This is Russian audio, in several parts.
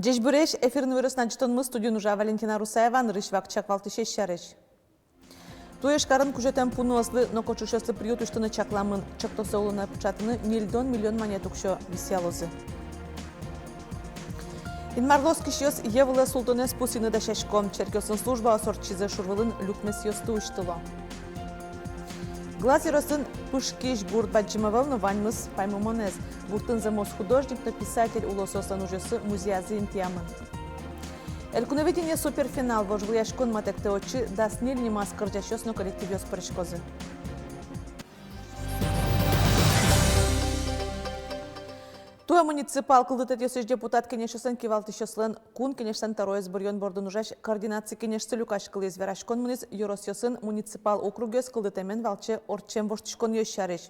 Джеш бүреш эфирін өріс начтонмы студию нужа Валентина Русаева, нырыш вакчак валтышеш шарыш. Туеш карын күжетен пуну ослы, но кочушеслы приют уштыны чакламын, чактосы олына пучатыны миллион монет укшо висялозы. Инмарлос кишиос евылы султонес пусины да шешком, черкесын служба осорчизы шурвылын люкмес ёсты уштыло. Глазеросын пышкиш гурт баджимовал, но ваньмыс паймумонез. Гуртын замос художник, но писатель улососан ужасы музея зинтиамын. Элькуновидение суперфинал вожгу яшкон матекте очи да снильни маскар жашосно коллективиос парышкозы. Туя муниципал кылдытет ёсыш депутат кенешесен кивалтышослен кун кенештен тароез бурьон бордун ужаш координации кенешсе люкаш кылыз верашкон мунис юросёсын муниципал округёс кылдытемен валче орчем воштышкон ёшарыш.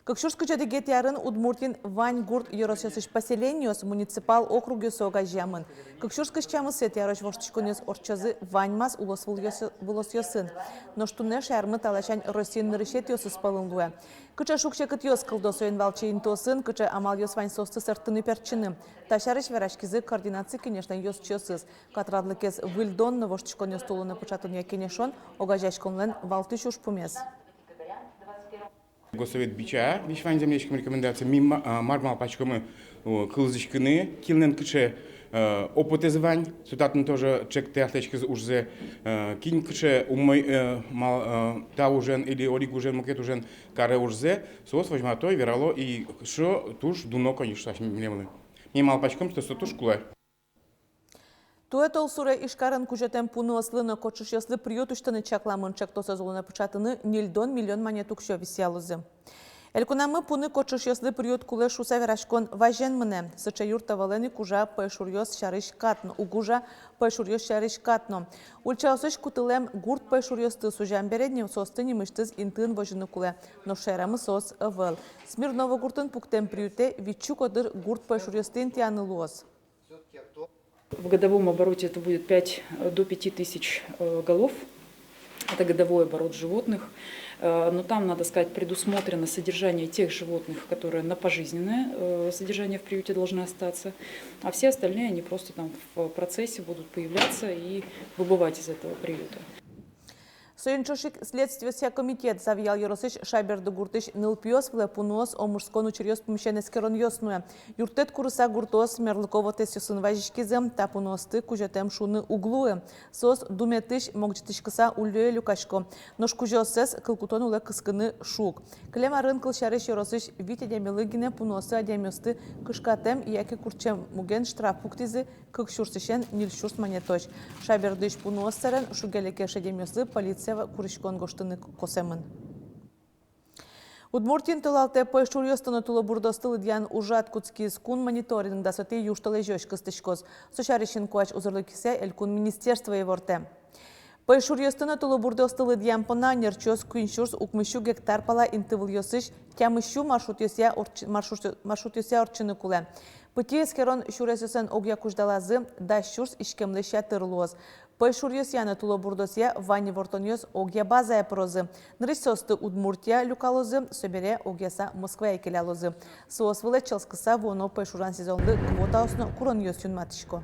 Кокшурск жадыгет ярын Удмуртин Вань Гурт юросёсыш поселениёс муниципал округёс огажамын. Кокшурск чамысет ярош воштышконёс орчозы Ваньмас улосёсын. Но штуне шармы талашань Россиян нырышет ёсыс палынлуя. Кыча шукшекыт ёс кылдосоен валче интосын, кыча амал ёс вань состы сыртыны перчыны. Ташарыш верашкизы координации, конечно, ёс чёсыз. Катрадлыкез выльдон воштышкон ёс тулыны пучатын кенешон огажашконлен валтыш уж пумес. Госсовет бича, вишвань землячкам рекомендации, мимо мармал пачкамы кылзычкыны, килнен кыче опытызывань, сюдатын тоже чек театлечки уже кинь кыче умой мал таужен или оригужен макетужен каре уже, сос возьматой верало и шо туш дуно конечно млемлы. Мимал пачкам что туш кулай. Туетол суре ишкаран кужетен пуну ослыны кочуш яслы приют уштаны чакламын чактоса золына пучатыны миллион монет укшо висялузы. Элькунамы пуны кочуш яслы приют куле шуса верашкон важен мыне. Сыча юрта валени кужа пешурьёс шарыш катно, угужа пешурьёс шарыш катно. Ульчаусыш кутылем гурт пешурьёсты сужан бередни состыни мыштыз интын вожыны куле. Но шерамы сос ывыл. Смирново гуртын пуктен приюте вичу кодыр гурт пешурьёстын тяны луос. В годовом обороте это будет 5 до 5 тысяч голов. Это годовой оборот животных. Но там, надо сказать, предусмотрено содержание тех животных, которые на пожизненное содержание в приюте должны остаться. А все остальные, они просто там в процессе будут появляться и выбывать из этого приюта. Союнчошик следствия комитет завиял Yorosыш Шайберды гуртыш нылпиос влепунос о мужскон учерьёс помещенец керон ёсную. Юртет курса гуртос мерлыково тесюсын важишкизем тапуносты кужетем шуны углуы. Сос думетыш могчетышкыса ульё люкашко. Нож кужёсес кылкутон уле кыскыны шук. Клема рынкл шарыш Yorosыш вите демелыгине пуносы адемёсты кышкатем яки курчем муген штраф-пуктизы кыкшурсышен нильшурс монеточ. Шайбердыш пуносерен шугелеке шедемёсы полиция куришкон гоштыны косемын. Удмуртин тылалте пойшурьёстыны тулы бурдостылы диян ужат куцкиз кун мониторинг да соты юшталы жёш кыстышкоз. Сушаришин куач узырлы кисе элькун министерство еворте. Пойшурьёстыны тулы бурдостылы диян пона нерчёс куиншурс укмышу гектар пала интывыл ёсыш тямышу маршрут ёся орчыны куле. Пыти эскерон шуресесен огя куждалазы да шурс ишкемлеща тырлоз. Пойшурьёс яны тулы бурдосия вани вортоньёс огя базая прозы. Нрысосты Удмуртия люкалозы, собере огяса Москва екелялозы. Соос вылечелскыса воно пойшуран сезонды квота осно курон ёс юнматышко.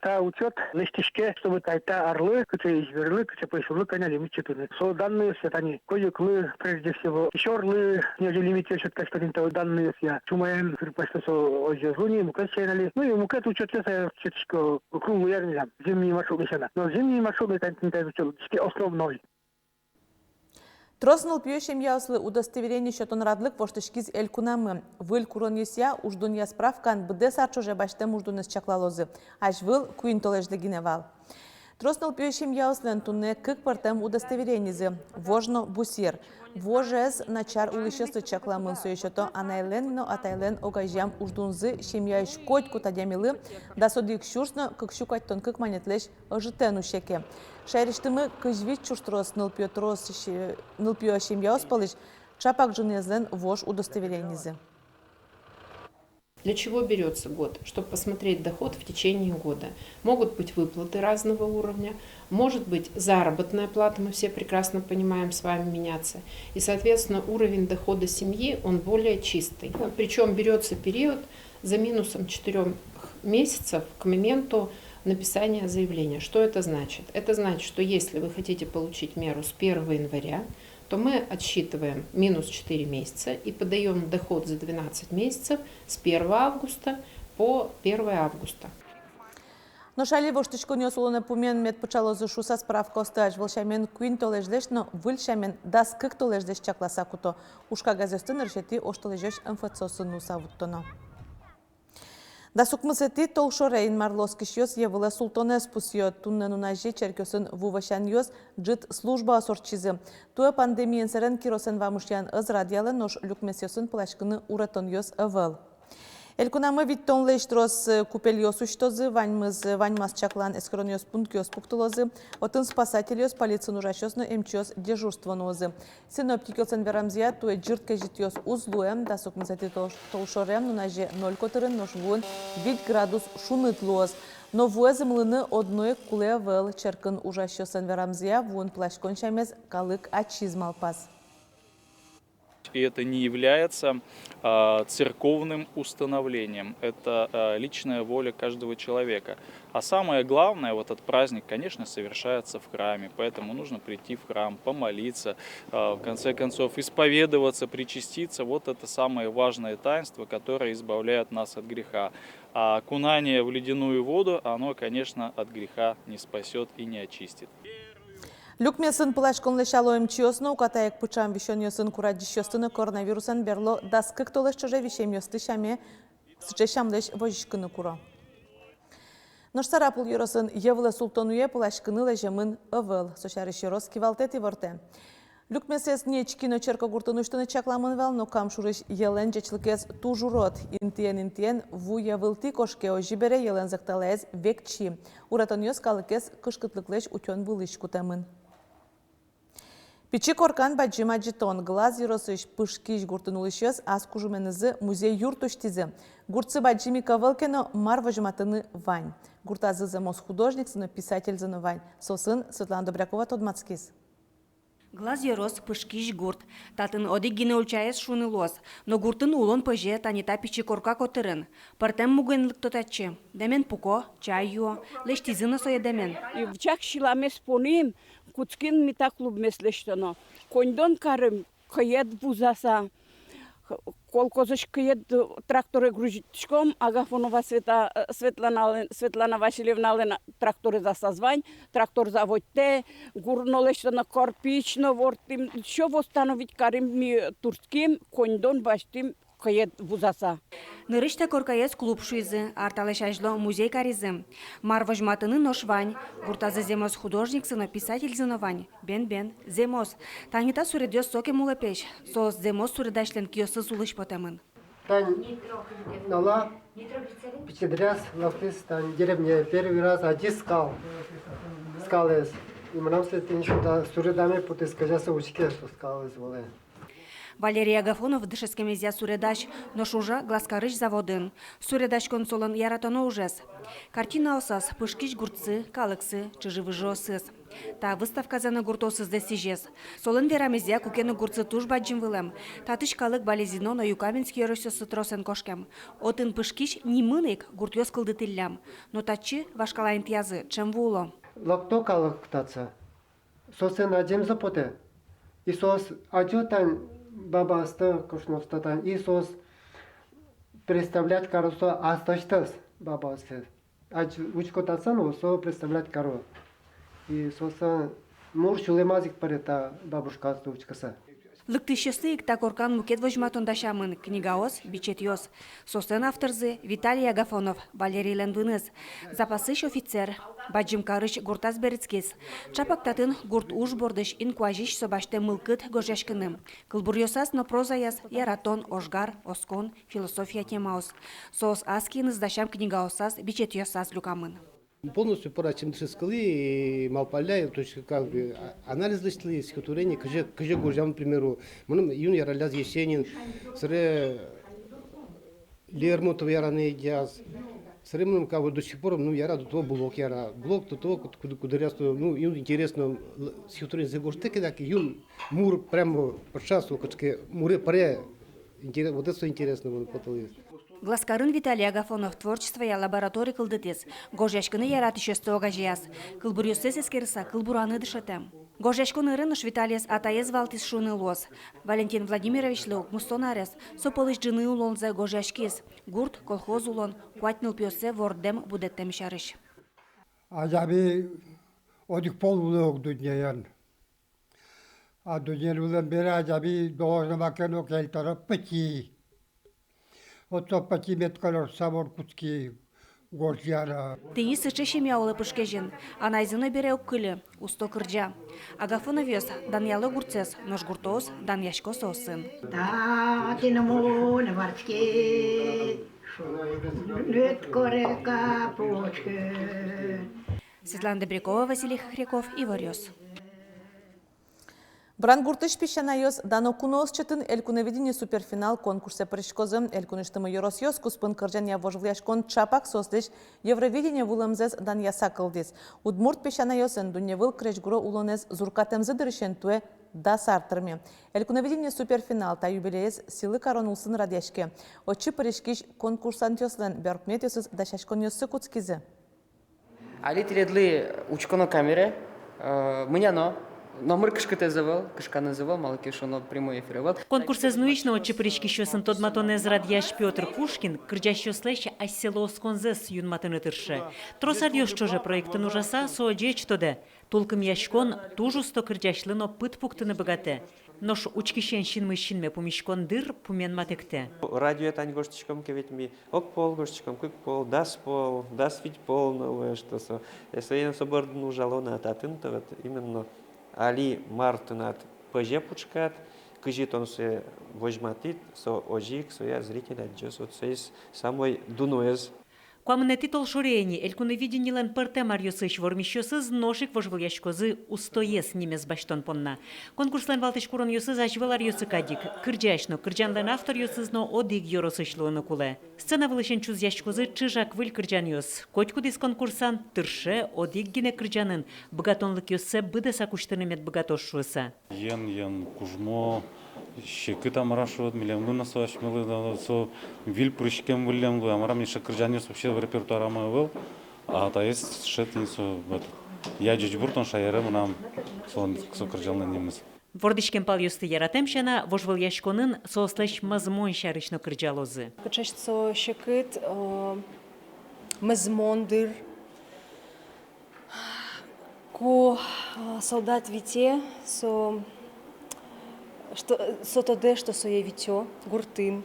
Та учет листишке, чтобы тайта орлы, которые изверлы, которые пойшурлы, коня лимитчатыны. Со данные все они, кое-клы, прежде всего, еще орлы, нежели лимитчат, как что данные все. Чумаем, припасты со озезлуни, мукет чайнали. Ну и мукет учет леса, чечко, круглый ярнизам, зимние маршруты сена. Но зимние маршруты, это не учет, основной. Троснул пьющим яуслы удостоверение счетон радлык воштышкиз элькунамы. Выл курон еся уждунья справкан бде сарчуже баштем уждунес чаклалозы. Аж выл куин толежды гиневал. Троснул пьющим яуслен туне кык партем удостоверениезы. Вожно бусир. Вожез начар улышесты чакламын суешето анайлен, но атайлен огажам уждунзы шемьяиш коть кутадямилы, да содик шурсно кыкшукать тон кык манетлеш ожитену шеке. Шайриштымы кыжвич чуштрос нылпио шемьяус палыш, чапак жунезлен вож удостоверениезы. Для чего берется год? Чтобы посмотреть доход в течение года. Могут быть выплаты разного уровня, может быть заработная плата, мы все прекрасно понимаем с вами меняться. И, соответственно, уровень дохода семьи, он более чистый. Причем берется период за минусом 4 месяцев к моменту написания заявления. Что это значит? Это значит, что если вы хотите получить меру с 1 января, то мы отсчитываем минус 4 месяца и подаем доход за 12 месяцев с 1 августа по 1 августа. Но шали воштичко не осулоне помен мед почало за шуса справка остач волшамен куин толеждеш, но выльшамен дас кык толеждеш чакласа куто. Ушка газестын решети оштолежеш МФЦОсын нусавуттоно. Да сукмысети толшорейн марлоскиш евыла султоне спусьё туннену наже черкёсын вувашан ёс джит служба асорчизы. Туя пандемиян сарен киросен вамушьяныз радиалы нош люкмесёсын плашкыны уратон ёс ывыл. Элькунамы виттон лейштрос купель ёс уштозы, ваньмас чаклан эскрон ёс пункт ёс пуктулозы, отын спасатель ёс полиция нужашёсны эмчёс дежурство нозы. Синоптик ёсен верамзия туя джиртка жит ёс узлуем, да сукмысети толшорем, но наже 0 котырын нош вуын 2 градус шуныт лоз. Но вуэзы млыны одной куле вэл черкын ужашёсен верамзия вуын плашкон шамез калык ачизмалпас. И это не является церковным установлением, это личная воля каждого человека. А самое главное, вот этот праздник, конечно, совершается в храме, поэтому нужно прийти в храм, помолиться, в конце концов исповедоваться, причаститься. Вот это самое важное таинство, которое избавляет нас от греха. А окунание в ледяную воду, оно, конечно, от греха не спасет и не очистит. Люкмесын плашкон лешалоем чиосно, укатаек пучам вишон ёсын курадишёстыны коронавирусан берло даскык толеш чоже вишем ёсты шаме сычешам леш вожишкыны куро. Ноштарапул юросын евле султонуе плашкыны лежемын ывыл. Сошарыш юрос кивалтети ворте. Люкмесес нечкино черко гуртынуштыны чакламын вал, но камшурыш елен жечлыкес тужурот. Интиен ву явылти кошке ожибере елен закталез векчи. Уратон ёс калыкес кышкытлыклеш утён вылыш кутамын. Пичи коркан баджима джитон, глаз юросыш пышкиш гуртынулышёс аз кужуменызы музей юртуштизы. Гуртсы баджими кавылкено мар вожматыны вань. Гуртазызы мос художник, сыны писатель зыны вань. Сосын Светлана Добрякова Тодмацкис. Глаз ерос пышкиш гурт. Татын оди гине улчаес шуны лос. Но гуртын улон пыже танита пичи корка котырын. Партем мугенлык тотачы. Демен пуко, чай ю, леш тизына соя демен. И в чак шиламес поним, куцкин мита клуб меслештоно. Кондон карым, кает бузаса. Колкозыш кает тракторы грузчиком, Агафонова Светлана Васильевна тракторы засазвань, трактор заводте, гурнолештоно корпично вортим, що восстановить карим ми турским, кондон баштим кает бузаса. Нырышта коркаес клуб шуизы, арталешажло музей каризы. Марвожматыны ношвань, гуртазы земос художник сына писатель зыновань. Бен, земос. Танита суредёс соке мулапеш, сос земос суредашлен киосы сулыш потемын. Тань нала, пичедряс, лафтис, тань деревня первый раз один скалес. И нам след что суредами потискажаса учке, что скалес воле. Валерий Агафонов дышескемезия суредаш, но шужа глазкарыш заводын. Суредаш консолын яратоно ужес. Картина осас, пышкиш гуртсы, калыксы, чыжывыжо сыс. Та выставка заны гуртосыз десижес. Солын верамезия кукены гуртсы туш баджим вылем. Татыш калык балезино, но юкаменский еросёсы тросен кошкем. Отын пышкиш нимынык гурт ёс кылдытыллям. Но татчы вашкалайн тязы, чем вуло. Локто калык птаца. Сосен адем запоте. И сос адётан баба аста кушновстатан. И сос представлять карусо асташтас баба аста. Учко тацану со представлять кару. И соса мур чулемазик парета бабушка астучкаса. Лыктышёсы икта коркан мукет вожматон дашамын, книгаос, бичет ёс. Сосен авторзы Виталий Агафонов, Валерий Лендвыныз, запасыш офицер, баджим карыш гуртаз берецкес. Чапак татын гурт уж бордыш инкуажиш собаште мылкыт гожашкыным. Кылбур ёсас, но проза яс, яратон, ошгар, оскон, философия темаос. Сос аскиныз дашам книгаосас, бичет ёсас люкамын. Полностью пора чем скалы малпаля, то есть как бы анализ листли, стихотворение, каже гожам, к примеру, мы юн яраляз Есенин, сре Лермонтов яраны диаз, сре мы как бы до сих пор, ну яра до того блок до того, куда рясно, ну юн интересно стихотворение за гоште, когда юн мур прямо по часу, как муре паре, вот это интересно было потом. Гласкарын Виталий Агафонов творчество я лабораторий кылдытес. Гожьяшкыны яратышы стога жияс. Кылбурюсес эскерса кылбураны дышатем. Гожьяшкын ырыныш Виталиес атаез валтис шуны лос. Валентин Владимирович леук мустонарес. Сополыш джины улон за гожьяшкис. Гурт колхоз улон. Куатныл пьосе вордем будеттем шарыш. Acaba odik pol uluk dünyayan. A dünyanın ulan beri acaba doğru bakın o kel taraf peki. O to peki metkalor sabor kutki горчара. Ты сычы щемяулы пышкежин, а найзыны бере уккылы, усто кырджа. Агафона вес, дан ялы гурцес, нож гуртоз, дан яшко сосын. Да, киному на вартке, лет корека почке. Светлана Добрякова, Василий Хохряков и Варёс. Брангуртыш пищанайос дано куноос чытын элькуневидение суперфинал конкурсе пришкозым элькуныштымы Yorosьёс куспын кыржан явожвляшкон чапак сослеш Евровидение вуламзес дан ясакылдис. Удмурт пищанайосын дуньевыл крешгуро улонез зуркатемзы дырышен туе да сартырме. Элькуневидение суперфинал та юбилеез силы коронулсын радяшке. Очы пришкиш конкурсантёслен бёркметёсыз да шашконёсы куцкизе. Али тиредли учконо камере, мыняно. Номер кышкыте завел, кышка называл, малки шоно прямой эфир. Конкурс изнуичного чепричкищосын тодматонез радьяш Петр Пушкин, кырджащослеща село сконзес юнматыны тырше. Тросардьёш чоже проектын ужаса соодеч тоде. Толкым яшкон тужу сто кырджашлыно пыт пуктыны богате. Нош учкищен шинмы шинме пумишкон дыр пумен матекте. Радио тань гоштичком кеветми, ок пол гоштичком, кык пол, дас вить пол, новое что со. Если я соборну жалона ататын, то вот именно Али Мартынат пыже пучкат, кыжит он се вожматит, со ожик, соя зритель отжес, вот соис самой дунуез. Куамнети толшорени, элькуневиденилен пырте марьосыш вормищосыз ношик вожвыльяшкозы устоес немес баштон понна. Конкурслен валтыш курон йосыз ажвылар йосыкадик, кырджашно, кырджанлен автор йосызно одик йоросышлуыны куле. Сцена вылышен чуз яшкозы чыжак выль кырджан йос. Котькудис конкурсан тырше одик гине кырджанын, богатонлык йосе быде сакуштынымет богатошуыса. Ян кужмо, щеки там рашивают, милемлу насваш милы, со виль прыщкем вылемлу, амарам еще кырджанёс вообще в репертуара был, а та есть шетни со я джичбуртон шайерем нам со кырджанлы немец. Вордишкен пал йосты яратемшена, вожвыл яшконын сослеш мазмон шарышно кырджалозы. Качаш со щекит мазмондыр, ко солдат вите, со тоде, что соє витё, гуртын.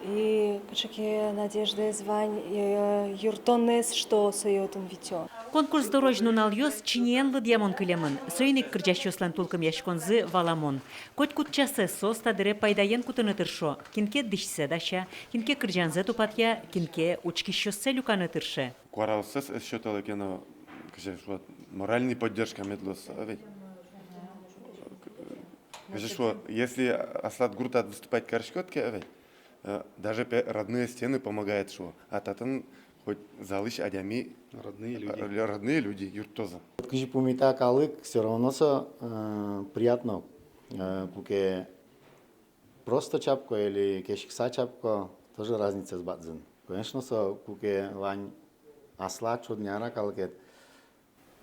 И качаке надежды звань юртонес, что соє там витё. Конкурс дорожну налёс чинен лыдьямон кылемын. Сөйник кырджащослан тулкым яшконзы валамон. Коть кутчасы соста дире пайдаен кутыны тыршо. Кинке дышсе даша, кинке кырджанзе тупатья, кинке учкищёссе люканы тырше. Куаралсыз счёталы кено, моральный поддержка медлос. Если Аслат Гуртат выступать каршкотке, даже родные стены помогают, что а татан хоть залыш адями родные люди юртоза. Кыжи пумита калык все равно приятно, пуке просто чапко или кешикса чапко тоже разница с бадзин. Конечно, пуке вань Аслат чудняра калыкет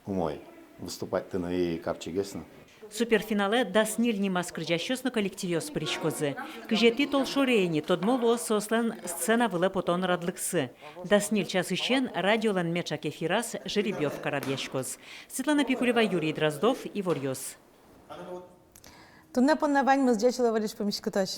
умой выступать ты на и капчигесно. Суперфинале дас нильнимас кырджащосно коллективёс причкозы. Кыжети толшорейни тодмоло сослен сцена выле потон радлыксы. Дас ниль час ищен радиолан мечак эфирас жеребьёв карадьяшкоз. Светлана Пикулева, Юрий Дроздов и Ворьёс. Тунне поннавань мы сдячила валиш помешкоточ.